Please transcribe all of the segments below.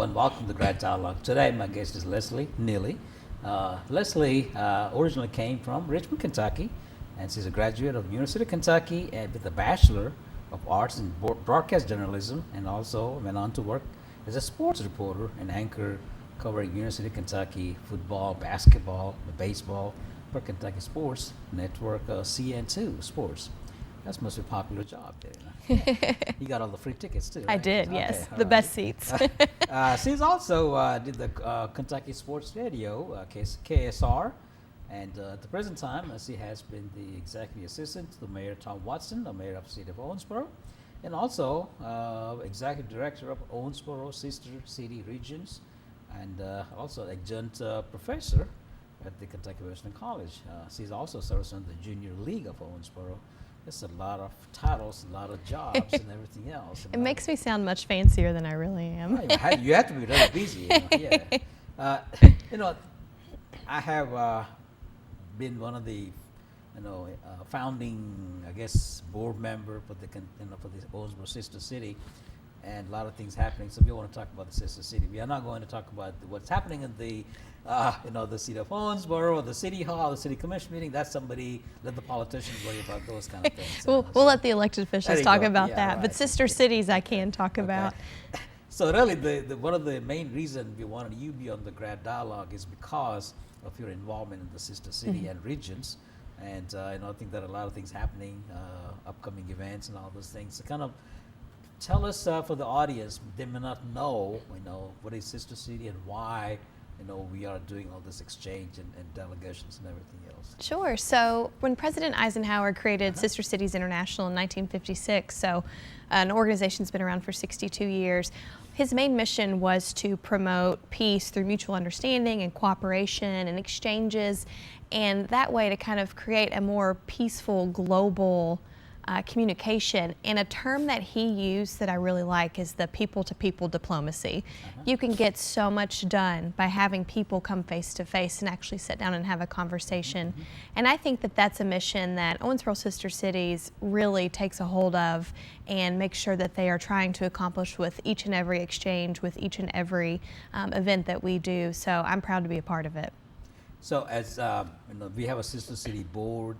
Hello and welcome to GRADD Dialogue. Today my guest is Leslie Neeley. Leslie originally came from Richmond, Kentucky, and she's a graduate of University of Kentucky and with a Bachelor of Arts in Broadcast Journalism, and also went on to work as a sports reporter and anchor covering University of Kentucky football, basketball, baseball for Kentucky Sports Network, CN2 Sports. That's must be a popular job there. You got all the free tickets too, right? I did, Okay, yes. all The right. best seats. She's also did the Kentucky Sports Radio, KSR, and at the present time she has been the executive assistant to the Mayor Tom Watson, the Mayor of the City of Owensboro, and also executive director of Owensboro Sister City Regions, and also adjunct professor at the Kentucky Western College. She's also serves on the Junior League of Owensboro. There's a lot of titles, a lot of jobs, and everything else. It makes me sound much fancier than I really am. Right, you have to be really busy. Yeah. You know, I have been one of the, founding, I guess, board member for the, for the Owensboro Sister City, and a lot of things happening. So we want to talk about the Sister City. We are not going to talk about what's happening in the, the city of Owensboro, or the city hall, the city commission meeting. That's somebody, let the politicians worry about those kind of things. We'll let the elected officials talk about that, right. but sister cities I can talk about. So really, one of the main reasons we wanted you to be on the GRADD Dialogue is because of your involvement in the sister city and regions, and I think there are a lot of things happening, upcoming events and all those things. So kind of tell us for the audience, they may not know, what is sister city and why, we are doing all this exchange and delegations and everything else. Sure. So when President Eisenhower created Sister Cities International in 1956, so an organization that's been around for 62 years, his main mission was to promote peace through mutual understanding and cooperation and exchanges, and that way to kind of create a more peaceful global communication. And a term that he used that I really like is the people-to-people diplomacy. You can get so much done by having people come face-to-face and actually sit down and have a conversation. And I think that that's a mission that Owensboro Sister Cities really takes a hold of and makes sure that they are trying to accomplish with each and every exchange, with each and every event that we do. So I'm proud to be a part of it. So as we have a sister city board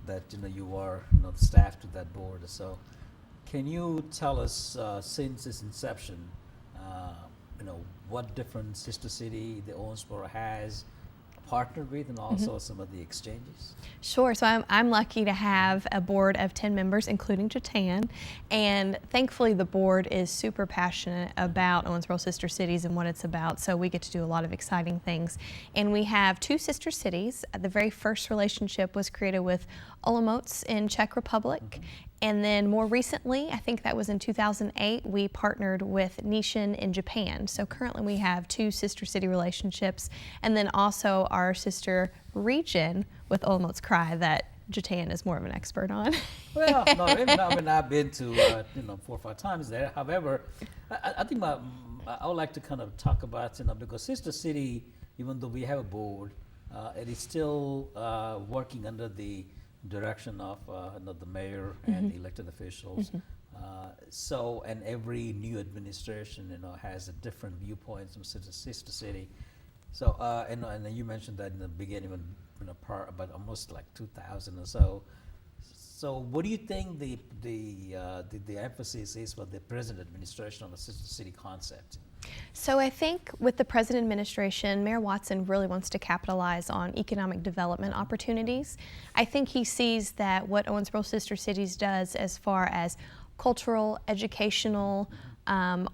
that you are the staff to that board. So can you tell us since its inception, what different sister city the Owensboro has partnered with, and also some of the exchanges? Sure. So I'm lucky to have a board of 10 members, including Jiten, and thankfully the board is super passionate about Owensboro Sister Cities and what it's about, so we get to do a lot of exciting things. And we have two sister cities. The very first relationship was created with Olomouc in Czech Republic, and then more recently, I think that was in 2008, we partnered with Nishin in Japan. So currently we have two sister city relationships, and then also our sister region with Olomouc Cry that Jiten is more of an expert on. Well, no, I mean, I've been to 4 or 5 times there. However, I think I would like to kind of talk about because Sister City, even though we have a board, it is still working under the direction of the mayor and the elected officials. So, and every new administration has a different viewpoint from sister city. So, and you mentioned that in the beginning, when about almost like 2000 or so. So, what do you think the emphasis is for the present administration on the sister city concept? So I think with the present administration, Mayor Watson really wants to capitalize on economic development opportunities. I think he sees that what Owensboro Sister Cities does as far as cultural, educational,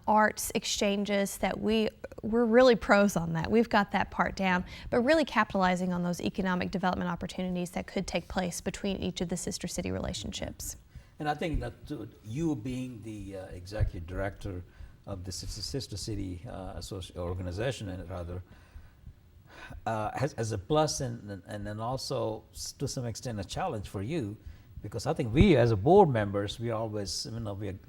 arts exchanges, that we're really pros on that. We've got that part down, but really capitalizing on those economic development opportunities that could take place between each of the sister city relationships. And I think that you being the executive director of the Sister City organization, and rather, as a plus and then also to some extent a challenge for you, because I think we as a board members, we always,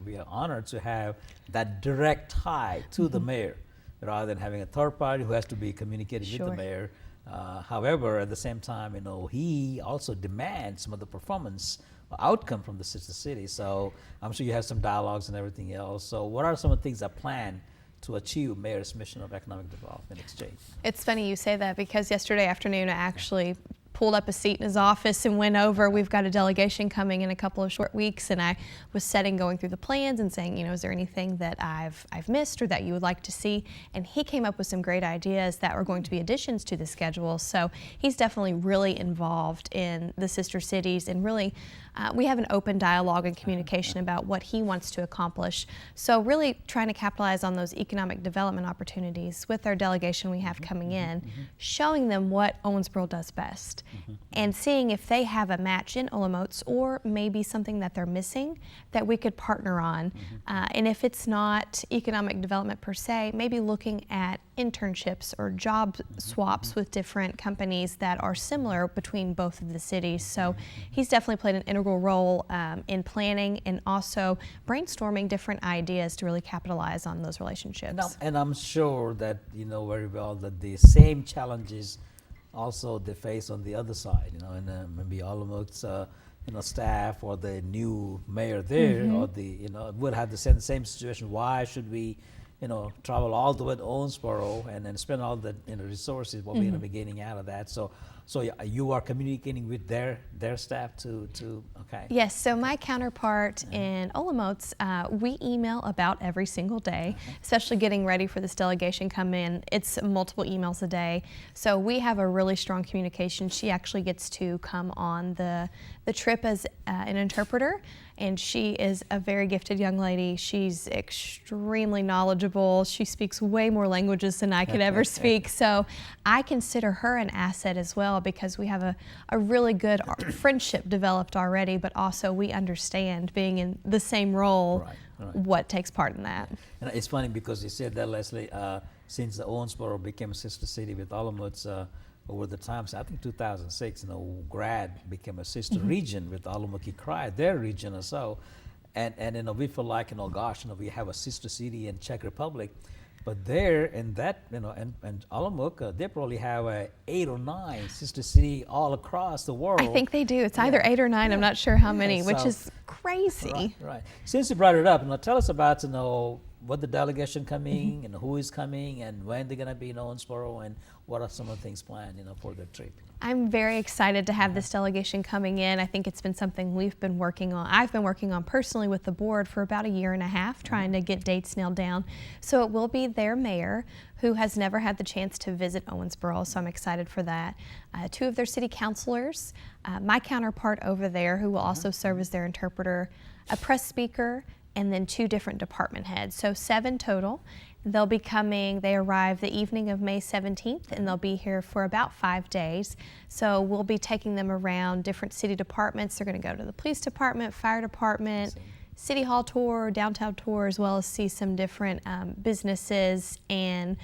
we are honored to have that direct tie to the mayor, rather than having a third party who has to be communicating with the mayor. However, at the same time, he also demands some of the performance outcome from the sister city. So I'm sure you have some dialogues and everything else. So what are some of the things that plan to achieve mayor's mission of economic development exchange. It's funny you say that because yesterday afternoon I actually pulled up a seat in his office and went over. We've got a delegation coming in a couple of short weeks, and I was going through the plans and saying, you know, is there anything that I've missed or that you would like to see? And he came up with some great ideas that were going to be additions to the schedule. So he's definitely really involved in the sister cities, and really we have an open dialogue and communication about what he wants to accomplish. So really trying to capitalize on those economic development opportunities with our delegation we have coming in, showing them what Owensboro does best. And seeing if they have a match in Olomouc or maybe something that they're missing that we could partner on. And if it's not economic development per se, maybe looking at internships or job swaps with different companies that are similar between both of the cities. So he's definitely played an integral role in planning and also brainstorming different ideas to really capitalize on those relationships. And I'm sure that you know very well that the same challenges also they face on the other side, you know, and maybe Olomouc's you know, staff or the new mayor there, or the, you know, would have the same situation. Why should we, you know, travel all the way to Owensboro and then spend all the, you know, resources what we're going to be getting out of that? So you are communicating with their staff to okay. Yes, so my counterpart in Olomouc, we email about every single day, especially getting ready for this delegation come in. It's multiple emails a day. So we have a really strong communication. She actually gets to come on the trip as an interpreter, and she is a very gifted young lady. She's extremely knowledgeable. She speaks way more languages than I could ever speak. So I consider her an asset as well, because we have a really good friendship developed already, but also we understand being in the same role, what takes part in that. And it's funny because you said that, Leslie, since the Owensboro became a sister city with Olomouc, over the times, I think 2006, you know, GRADD became a sister region with Olomouc, their region or so. And you know, we feel like, you know, gosh, you know, we have a sister city in Czech Republic. But there in that, you know, and Olomouc, they probably have 8 or 9 sister city all across the world. I think they do. It's either 8 or 9. I'm not sure how many, which is crazy. Right. Since you brought it up, you know, tell us about, you know, what the delegation coming and who is coming and when they're going to be in Owensboro and what are some of the things planned, you know, for the trip. I'm very excited to have this delegation coming in. I think it's been something we've been working on. I've been working on personally with the board for about 1.5 years, trying to get dates nailed down. So it will be their mayor, who has never had the chance to visit Owensboro, so I'm excited for that. 2 of their city councilors, my counterpart over there, who will also serve as their interpreter, a press speaker, and then 2 different department heads, so 7 total. They'll be coming, they arrive the evening of May 17th, and they'll be here for about 5 days. So we'll be taking them around different city departments. They're going to go to the police department, fire department, city hall tour, downtown tour, as well as see some different businesses and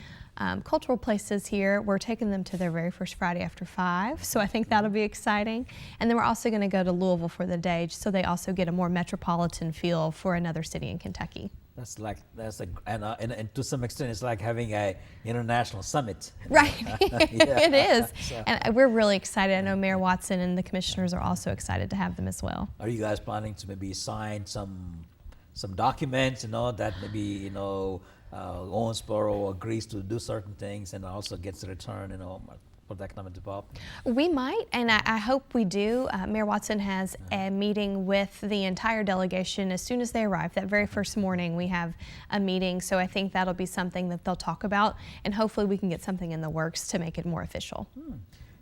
cultural places here. We're taking them to their very first Friday after 5, so I think that'll be exciting. And then we're also going to go to Louisville for the day, so they also get a more metropolitan feel for another city in Kentucky. And to some extent, it's like having a international summit. Right, it is. So. And we're really excited. I know Mayor Watson and the commissioners are also excited to have them as well. Are you guys planning to maybe sign some documents, you know, that maybe, you know, Owensboro agrees to do certain things and also gets a return, you know, for the economic development? We might, and I hope we do. Mayor Watson has a meeting with the entire delegation as soon as they arrive. That very first morning we have a meeting, so I think that'll be something that they'll talk about, and hopefully we can get something in the works to make it more official.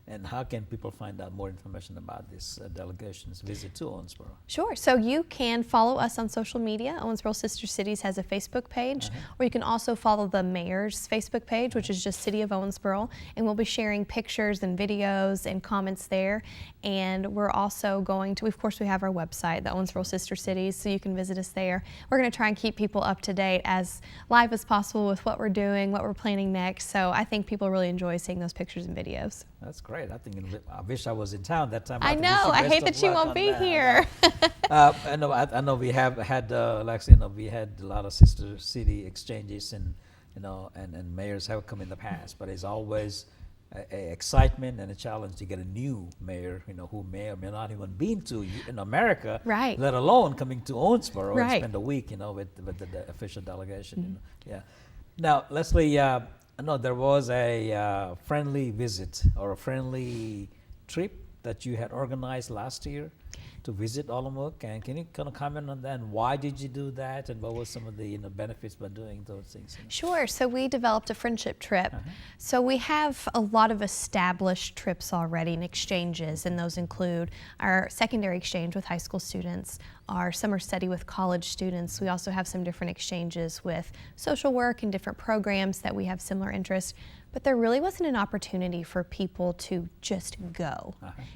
And how can people find out more information about this delegation's visit to Owensboro? Sure. So you can follow us on social media. Owensboro Sister Cities has a Facebook page, or you can also follow the mayor's Facebook page, which is just City of Owensboro, and we'll be sharing pictures and videos and comments there. And we're also going to, of course, we have our website, the Owensboro Sister Cities, so you can visit us there. We're going to try and keep people up to date as live as possible with what we're doing, what we're planning next. So I think people really enjoy seeing those pictures and videos. That's great. I wish I was in town that time. I know. I hate that you won't be here. I know. We have had, like you know, we had a lot of sister city exchanges, and you know, and mayors have come in the past. But it's always a excitement and a challenge to get a new mayor, you know, who may or may not even been to in America, right? Let alone coming to Owensboro right. and spend a week, you know, with the official delegation. You know? Yeah. Now, Leslie, I know there was a friendly visit or a friendly trip that you had organized last year to visit Olomouc, and can you kind of comment on that? And why did you do that, and what were some of the benefits by doing those things? Sure. So we developed a friendship trip. So we have a lot of established trips already and exchanges, and those include our secondary exchange with high school students, our summer study with college students. We also have some different exchanges with social work and different programs that we have similar interests. But there really wasn't an opportunity for people to just go.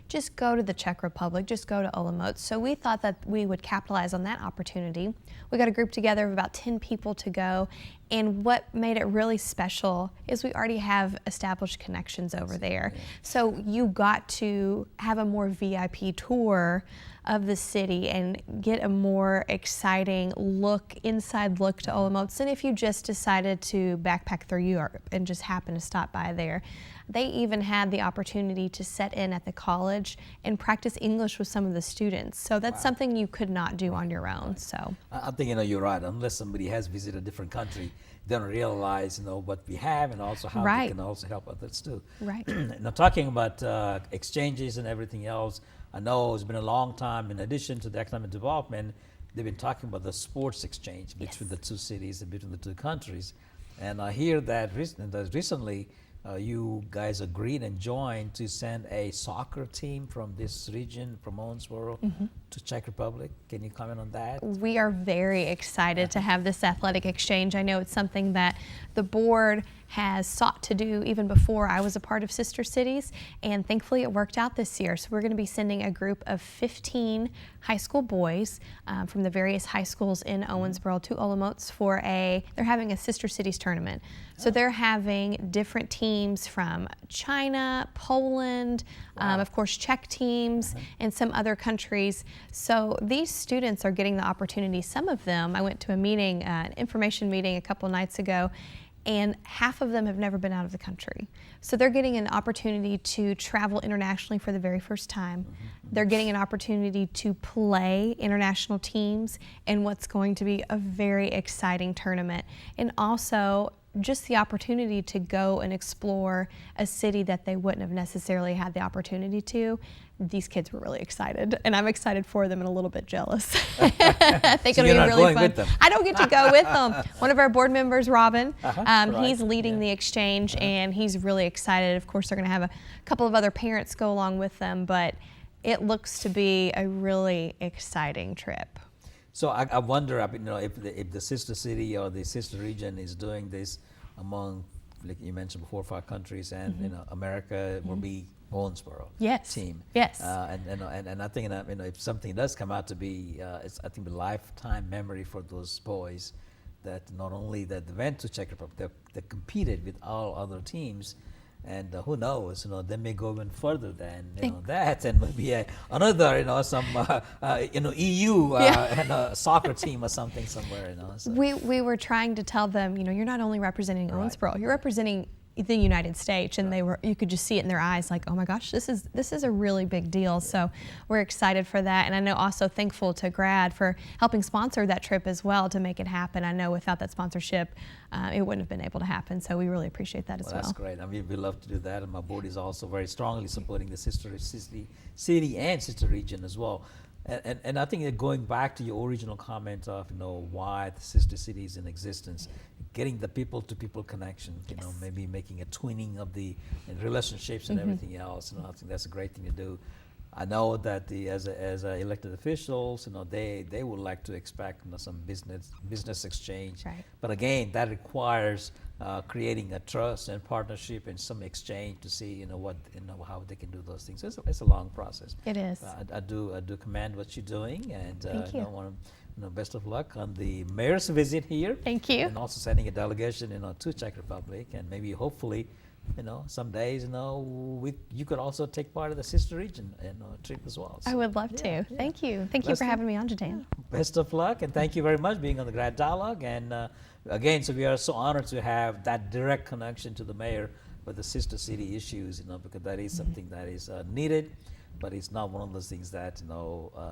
Just go to the Czech Republic, just go to Olomouc. So we thought that we would capitalize on that opportunity. We got a group together of about 10 people to go. And what made it really special is we already have established connections over there. So you got to have a more VIP tour of the city and get a more exciting inside look to Olomouc than if you just decided to backpack through Europe and just happen to stop by there. They even had the opportunity to set in at the college and practice English with some of the students. So that's something you could not do on your own. So I think you're right. Unless somebody has visited a different country, they don't realize what we have and also how they can also help others too. Right. Now, talking about exchanges and everything else, I know it's been a long time. In addition to the economic development, they've been talking about the sports exchange between the two cities and between the two countries. And I hear that recently you guys agreed and joined to send a soccer team from this region, from Owensboro, to Czech Republic. Can you comment on that? We are very excited to have this athletic exchange. I know it's something that the board has sought to do even before I was a part of Sister Cities, and thankfully it worked out this year. So we're going to be sending a group of 15 high school boys from the various high schools in Owensboro to Olomouc for they're having a Sister Cities tournament. So they're having different teams from China, Poland, of course Czech teams, and some other countries. So these students are getting the opportunity. Some of them, I went to a meeting, an information meeting a couple nights ago, and half of them have never been out of the country. So they're getting an opportunity to travel internationally for the very first time. They're getting an opportunity to play international teams in what's going to be a very exciting tournament. And also just the opportunity to go and explore a city that they wouldn't have necessarily had the opportunity to. These kids were really excited, and I'm excited for them and a little bit jealous. I think So it'll you're be not really going fun. with them. I don't get to go with them. One of our board members, Robin, Right. he's leading the exchange, and he's really excited. Of course, they're going to have a couple of other parents go along with them, but it looks to be a really exciting trip. So I wonder, if the sister city or the sister region is doing this among, like you mentioned, 4 or 5 countries, and America will be Owensboro team. Yes. And I think if something does come out to be, it's I think a lifetime memory for those boys, that not only that they went to Czech Republic, they competed with all other teams. And who knows? They may go even further than that, and maybe another, some EU and a soccer team or something somewhere. So. We were trying to tell them, you're not only representing Owensboro, you're representing the United States, and you could just see it in their eyes, like, oh my gosh, this is a really big deal. So we're excited for that, and I know also thankful to GRADD for helping sponsor that trip as well to make it happen. I know without that sponsorship, it wouldn't have been able to happen. So we really appreciate that as well. That's great. We love to do that, and my board is also very strongly supporting the sister city and sister region as well. And I think that going back to your original comment of why the sister city is in existence, getting the people to people connection, maybe making a twinning of the relationships and everything else. I think that's a great thing to do. I know that as elected officials, they would like to expect some business exchange. Right. But again, that requires creating a trust and partnership and some exchange to see how they can do those things. It's a long process. It is. I do commend what you're doing, and Thank you. I want to best of luck on the mayor's visit here. Thank you. And also sending a delegation to Czech Republic, and maybe hopefully some days you could also take part of the sister region trip as well. So, I would love to. yeah. Thank you. Thank you for having me on, Jiten. Best of luck, and thank you very much being on the GRADD Dialogue. And again, so we are so honored to have that direct connection to the mayor with the sister city issues, because that is something that is needed. but it's not one of those things that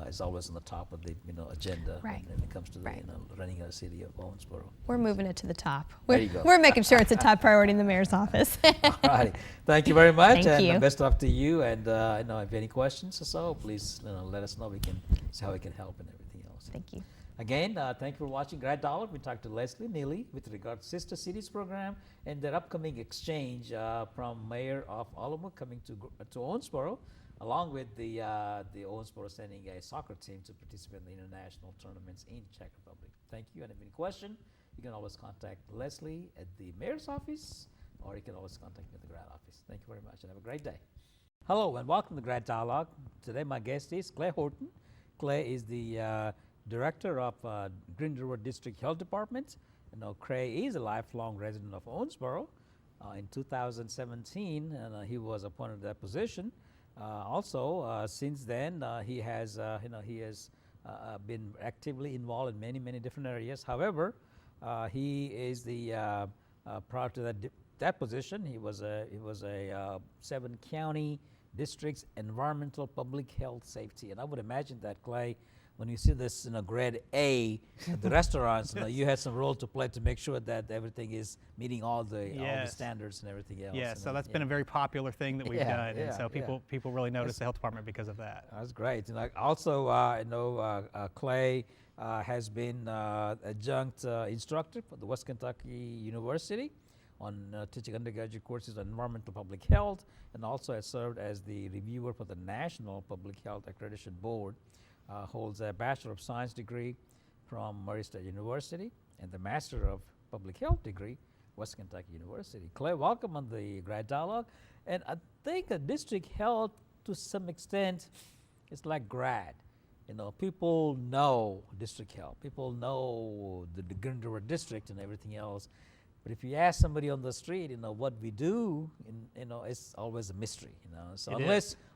is always on the top of the agenda Right. when it comes to the Right. running a city of Owensboro. We're moving it to the top. There you go. We're making sure it's a top priority in the mayor's office. All right, thank you very much, Thank and you. best of luck to you. And if you have any questions or so, please let us know. We can see how we can help and everything else. Thank you. Again, thank you for watching GRADD Dialogue. We talked to Leslie Neeley with regard to Sister Cities program and their upcoming exchange from Mayor of Alamo coming to Owensboro, along with the Owensboro sending a soccer team to participate in the international tournaments in Czech Republic. Thank you. And if you have any question, you can always contact Leslie at the Mayor's office, or you can always contact me at the GRADD office. Thank you very much, and have a great day. Hello, and welcome to GRADD Dialogue. Today, my guest is Clay Horton. Clay is the Director of Green River District Health Department. Clay is a lifelong resident of Owensboro. In 2017, he was appointed to that position. Also, since then, he has been actively involved in many different areas. However, he is the prior to that position, he was a 7-county district's environmental public health safety. And I would imagine that, Clay, when you see this grade A at the restaurants, you had some role to play to make sure that everything is meeting all the standards and everything else. Yeah, so that's been a very popular thing that we've done, and so people really notice the health department because of that. That's great. And also, Clay has been adjunct instructor for the West Kentucky University on teaching undergraduate courses on environmental public health, and also has served as the reviewer for the National Public Health Accreditation Board. Holds a Bachelor of Science degree from Murray State University and the Master of Public Health degree, West Kentucky University. Clay, welcome on the GRADD Dialogue. And I think a district health, to some extent, is like GRADD. People know district health. People know the Green River District and everything else. But if you ask somebody on the street, what we do, it's always a mystery, So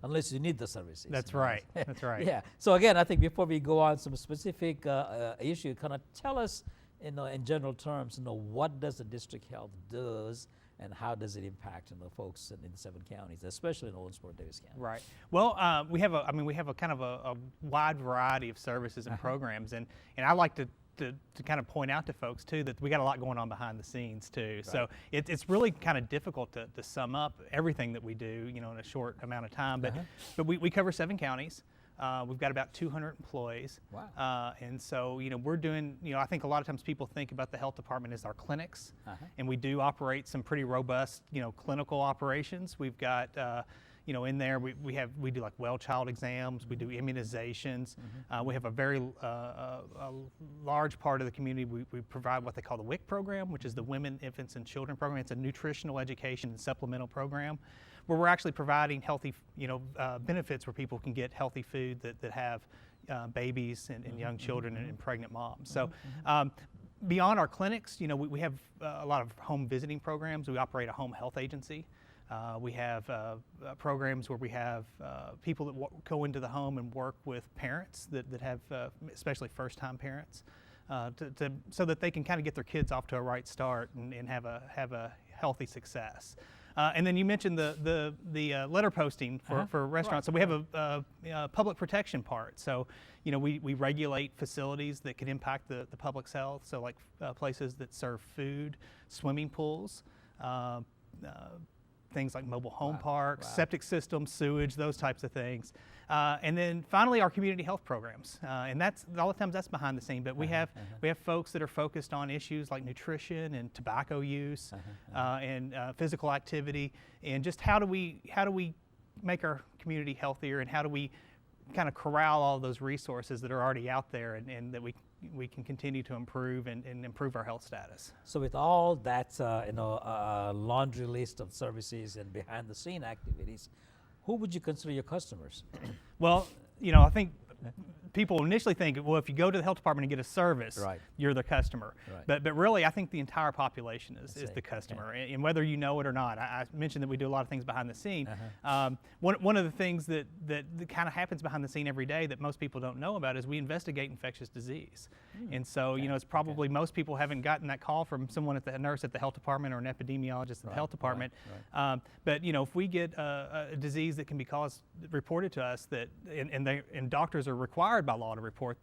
unless you need the services. That's right. That's right. Yeah. So again, I think before we go on some specific issue, kind of tell us, in general terms, what does the district health does, and how does it impact folks in the 7 counties, especially in Owensboro, Davis County? Right. Well, we have a kind of a wide variety of services and programs, and I like to kind of point out to folks too that we got a lot going on behind the scenes too. Right. So it's really kind of difficult to sum up everything that we do, in a short amount of time. But we cover 7 counties. We've got about 200 employees. Wow. And so we're doing, I think a lot of times people think about the health department as our clinics, and we do operate some pretty robust clinical operations. We've got in there we do like well child exams, we do immunizations. We have a very large part of the community. We provide what they call the WIC program, which is the Women, Infants, and Children program. It's a nutritional education and supplemental program where we're actually providing healthy benefits where people can get healthy food that have babies and young children and pregnant moms. So beyond our clinics, we have a lot of home visiting programs. We operate a home health agency. We have programs where we have people that go into the home and work with parents that have, especially first-time parents, so that they can kind of get their kids off to a right start and have a healthy success. And then you mentioned the letter posting for restaurants. Right. So we have a public protection part. So we regulate facilities that can impact the public's health. So like places that serve food, swimming pools. Things like mobile home parks, septic systems, sewage, those types of things. And then finally our community health programs. And that's a lot of times that's behind the scene, but we have folks that are focused on issues like nutrition and tobacco use and physical activity, and just how do we make our community healthier, and how do we kind of corral all those resources that are already out there, and that we can continue to improve and improve our health status. So with all that laundry list of services and behind the scene activities, who would you consider your customers? Well, I think people initially think, well, if you go to the health department and get a service, Right. you're the customer. Right. But really, I think the entire population is see. the customer, and whether you know it or not. I mentioned that we do a lot of things behind the scene. One of the things that kind of happens behind the scene every day that most people don't know about is we investigate infectious disease. And so, it's probably most people haven't gotten that call from someone a nurse at the health department or an epidemiologist at the health department. But if we get a disease that can be reported to us, that and doctors are required by law to report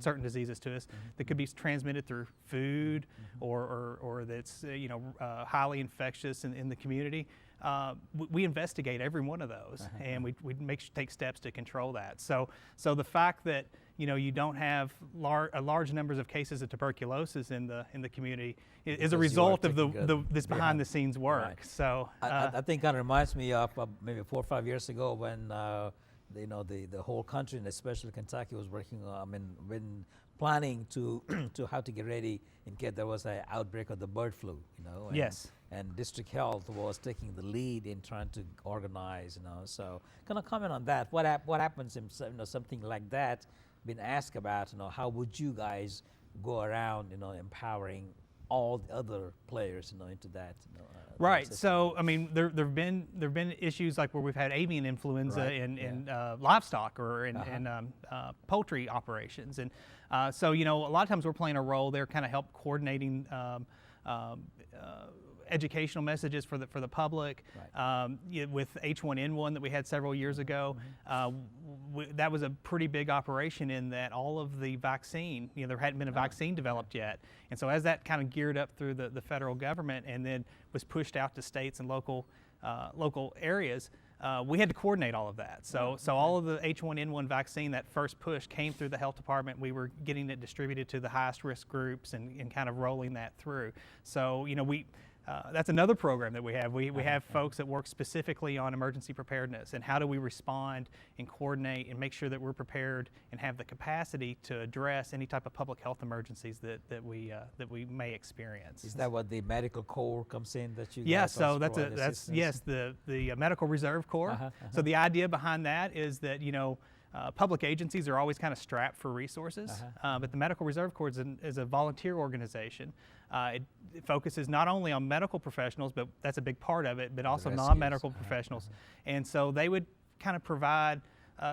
certain diseases to us that could be transmitted through food or that's highly infectious in the community. We investigate every one of those, and we take steps to control that. So the fact that you don't have large numbers of cases of tuberculosis in the community is a result of this behind the scenes work. Right. So I think kind of reminds me of maybe 4 or 5 years ago when the whole country and especially Kentucky was working when planning to how to get ready in case there was an outbreak of the bird flu. And, yes. And district health was taking the lead in trying to organize. So kind of comment on that. What happens if something like that been asked about? How would you guys go around empowering all the other players into that? Right. So there've been issues like where we've had avian influenza in livestock or in poultry operations, and so a lot of times we're playing a role there, kind of help coordinating educational messages for the public. With H1N1 that we had several years ago, that was a pretty big operation in that all of the vaccine, there hadn't been a vaccine developed yet. And so as that kind of geared up through the federal government and then was pushed out to states and local areas, we had to coordinate all of that. So all of the H1N1 vaccine, that first push came through the health department. We were getting it distributed to the highest risk groups and kind of rolling that through. So, that's another program that we have. We have folks that work specifically on emergency preparedness and how do we respond and coordinate and make sure that we're prepared and have the capacity to address any type of public health emergencies that we may experience. Is that what the medical corps comes in that you? Yeah, so that's the Medical Reserve Corps. So the idea behind that is that public agencies are always kind of strapped for resources, but the Medical Reserve Corps is a volunteer organization. It focuses not only on medical professionals, but that's a big part of it, but also non-medical professionals. And so they would kind of provide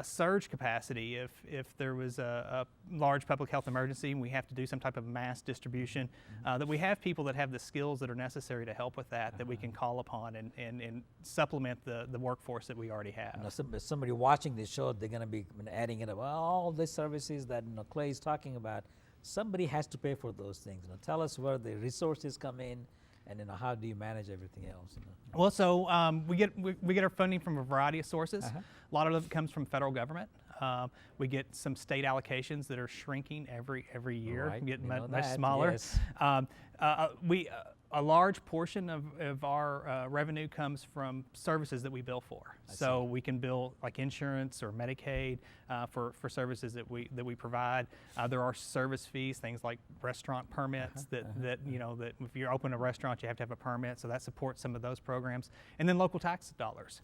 surge capacity if there was a large public health emergency and we have to do some type of mass distribution, that we have people that have the skills that are necessary to help with that we can call upon and supplement the workforce that we already have. Somebody watching this show, they're going to be adding it up. Well, all the services that Clay is talking about, somebody has to pay for those things. Tell us where the resources come in, and how do you manage everything else? Well, so we get our funding from a variety of sources. A lot of it comes from federal government. We get some state allocations that are shrinking every year, getting much smaller. Yes. A large portion of our revenue comes from services that we bill for. So we can bill like insurance or Medicaid for services that we provide. There are service fees, things like restaurant permits that if you open a restaurant you have to have a permit. So that supports some of those programs, and then local tax dollars.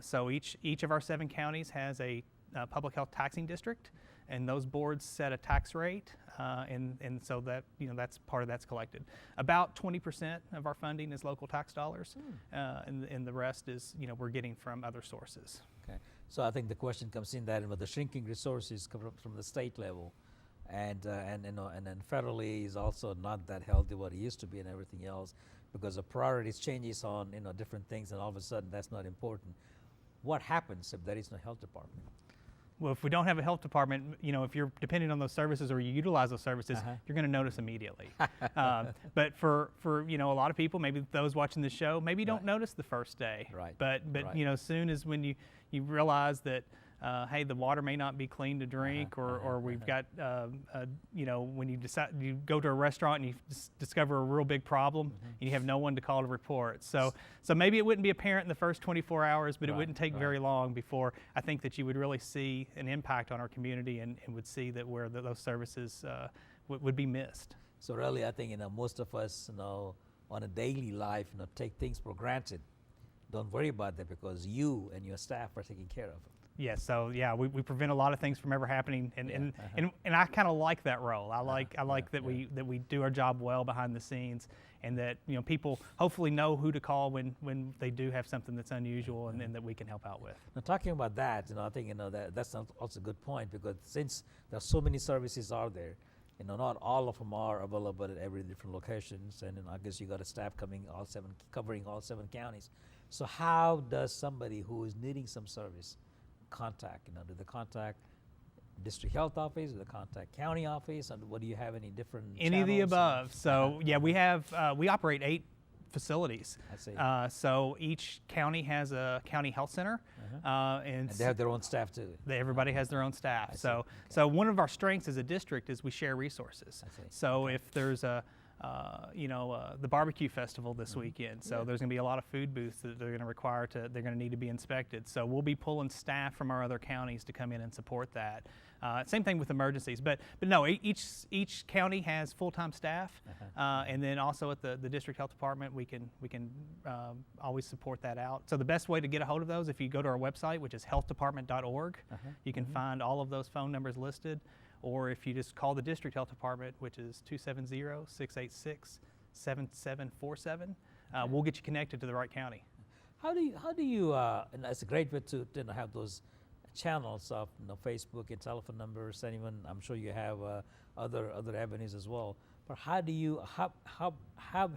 So each of our 7 counties has a public health taxing district, and those boards set a tax rate, and so that that's part of that's collected. About 20% of our funding is local tax dollars, and the rest is we're getting from other sources. Okay, so I think the question comes in that with the shrinking resources come from the state level, and then federally is also not that healthy what it used to be and everything else, because the priorities changes on different things, and all of a sudden that's not important. What happens if there is no health department? Well, if we don't have a health department, if you're depending on those services or you utilize those services, you're going to notice immediately. But for a lot of people, maybe those watching the show, maybe you don't notice the first day. But as soon as when you realize that, hey, the water may not be clean to drink, or we've got, when you go to a restaurant and you discover a real big problem and you have no one to call to report. So maybe it wouldn't be apparent in the first 24 hours, but it wouldn't take very long before I think that you would really see an impact on our community and would see that where those services would be missed. So really, I think most of us, on a daily life, take things for granted. Don't worry about that because you and your staff are taking care of it. Yes, so yeah, we prevent a lot of things from ever happening, and I kind of like that role. I like that we do our job well behind the scenes, and that people hopefully know who to call when they do have something that's unusual, and that we can help out with. Now, talking about that, I think that's also a good point, because since there are so many services out there, not all of them are available at every different locations, and I guess you got a staff covering all 7 counties. So how does somebody who is needing some service contact? Do they contact district health office, do they contact county office, and what do you have any different Any of the above. So yeah, we operate 8 facilities. I see. So each county has a county health center, and they have their own staff too. Everybody has their own staff. I So see. so one of our strengths as a district is we share resources. I see. So if there's the barbecue festival this weekend, so there's going to be a lot of food booths that they're going to they're going to need to be inspected. So we'll be pulling staff from our other counties to come in and support that. Same thing with emergencies, but no, each county has full-time staff, and then also at the district health department, we can always support that out. So the best way to get a hold of those, if you go to our website, which is healthdepartment.org, you can find all of those phone numbers listed. Or if you just call the district health department, which is 270-686-7747, we'll get you connected to the right county. How do you and it's a great way to have those channels of Facebook and telephone numbers, and even I'm sure you have other avenues as well. But how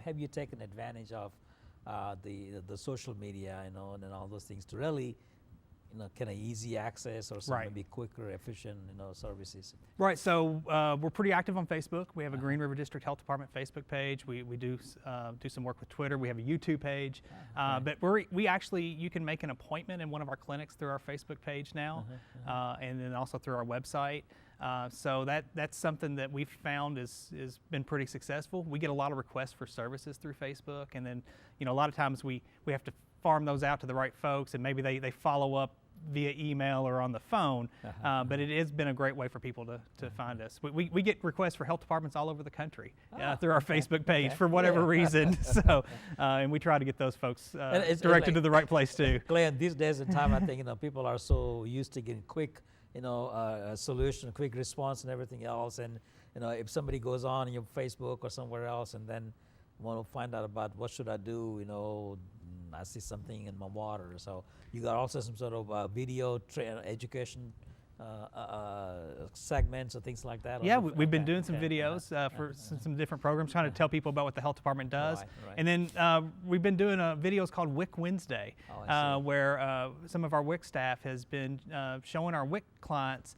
have you taken advantage of the social media, and all those things to really kind of easy access or some maybe quicker, efficient, services? Right. So we're pretty active on Facebook. We have a Green River District Health Department Facebook page. We do some work with Twitter. We have a YouTube page. But we actually, you can make an appointment in one of our clinics through our Facebook page now, and then also through our website. So that's something that we've found is been pretty successful. We get a lot of requests for services through Facebook, and then a lot of times we have to farm those out to the right folks, and maybe they follow up via email or on the phone, but it has been a great way for people to find us. We get requests for health departments all over the country through our Facebook page for whatever reason. So, and we try to get those folks directed to the right place too. Glenn, these days and time, I think people are so used to getting quick, a solution, quick response, and everything else. And if somebody goes on your Facebook or somewhere else, and then want to find out about what should I do, I see something in my water. So you got also some sort of video education segments or things like that? Yeah, we've been doing some videos for some different programs, trying to tell people about what the health department does. Right. And then we've been doing videos called WIC Wednesday, where some of our WIC staff has been showing our WIC clients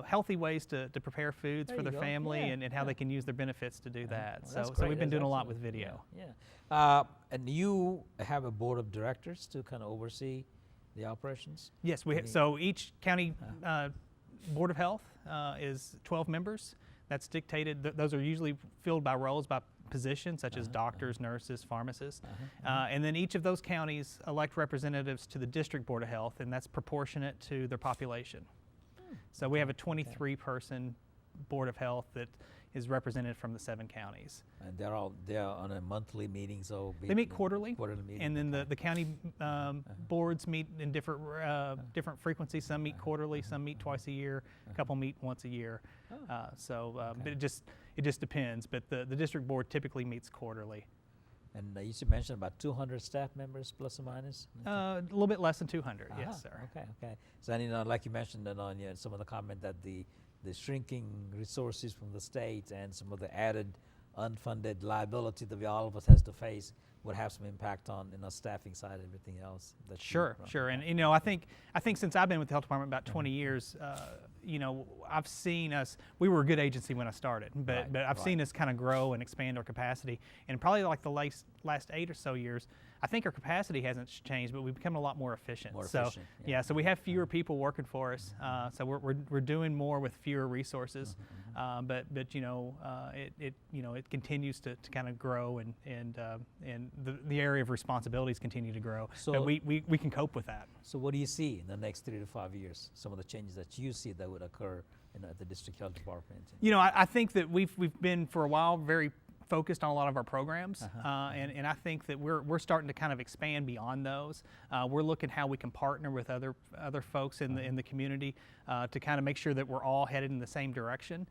healthy ways to prepare foods for their family and how they can use their benefits to do that. Well, so we've been doing a lot with video. And you have a board of directors to kind of oversee the operations? Yes, so each county board of health is 12 members. That's dictated. Those are usually filled by roles, by positions, such as doctors, nurses, pharmacists. And then each of those counties elect representatives to the district board of health, and that's proportionate to their population. So we have a 23-person board of health that is represented from the 7 counties. And they are on a monthly meeting, so they meet quarterly. Meeting. And then the county boards meet in different frequencies. Some meet quarterly, some meet twice a year, a couple meet once a year. But it just depends. But the district board typically meets quarterly. And you mentioned about 200 staff members, plus or minus? A little bit less than 200, yes, sir. Okay. So, like you mentioned on some of the comment that the shrinking resources from the state and some of the added unfunded liability that all of us has to face would have some impact on staffing side and everything else. Sure. And I think since I've been with the health department about 20 years, I've seen us. We were a good agency when I started, but I've seen us kind of grow and expand our capacity. And probably like the last 8 or so years, I think our capacity hasn't changed, but we've become a lot more efficient. So we have fewer people working for us. So we're doing more with fewer resources. But it continues to kind of grow, and the area of responsibilities continue to grow. So we can cope with that. So what do you see in the next 3 to 5 years? Some of the changes that you see that would occur at the district health department? I think that we've been for a while very focused on a lot of our programs, and I think that we're starting to kind of expand beyond those. We're looking how we can partner with other folks in the community to kind of make sure that we're all headed in the same direction.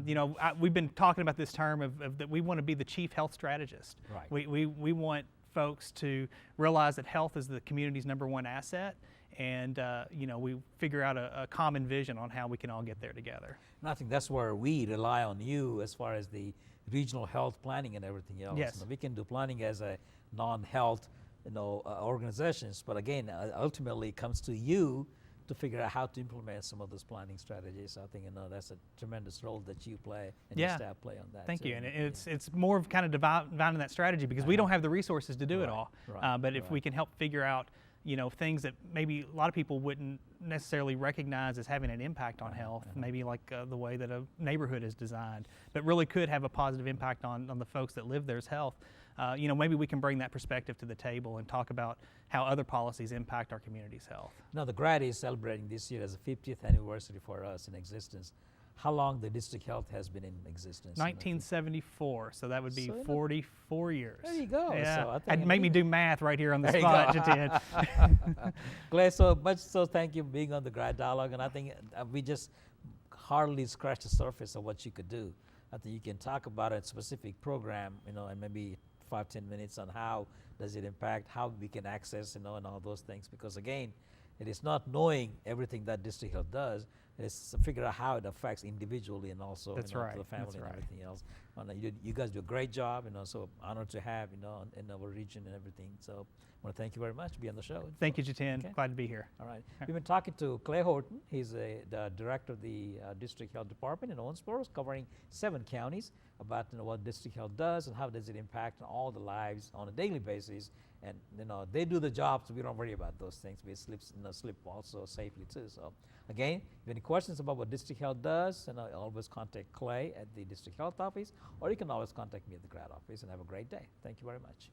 You know, we've been talking about this term of that we want to be the chief health strategist. Right. We want folks to realize that health is the community's #1 asset, and you know, we figure out a common vision on how we can all get there together. And I think that's where we rely on you as far as the regional health planning and everything else. Yes. You know, we can do planning as a non-health, you know, organizations, but again, ultimately it comes to you to figure out how to implement some of those planning strategies. I think, you know, that's a tremendous role that you play and your staff play on that. Thank too. you, and it's more of kind of dividing that strategy because we don't have the resources to do it all. But if we can help figure out, you know, things that maybe a lot of people wouldn't necessarily recognize as having an impact on health, maybe like the way that a neighborhood is designed, but really could have a positive impact on the folks that live there's health. You know, maybe we can bring that perspective to the table and talk about how other policies impact our community's health. Now, the GRADD is celebrating this year as a 50th anniversary for us in existence. How long the district health has been in existence? 1974, so that would be 44 years. There you go. Yeah, So I think make me do math right here on the There you spot, go. Jiten. Glad so much. So thank you for being on the GRADD Dialogue, and I think we just hardly scratched the surface of what you could do. I think you can talk about a specific program, you know, and maybe 5-10 minutes on how does it impact, how we can access, you know, and all those things. Because again, it is not knowing everything that district health does. It's to figure out how it affects individually and also That's you know, right. to the family That's and right. everything else. You guys do a great job, you know. So honored to have, you know, in our region and everything. So I want to thank you very much for being on the show. Thank you, Jiten. Okay. Glad to be here. All right. We've been talking to Clay Horton. He's the director of the District Health Department in Owensboro, covering 7 counties, about, you know, what district health does and how does it impact on all the lives on a daily basis. And, you know, they do the job, so we don't worry about those things. We slip also safely too. So again, if you have any questions about what district health does, you know, always contact Clay at the district health office, or you can always contact me at the GRADD office. And have a great day. Thank you very much.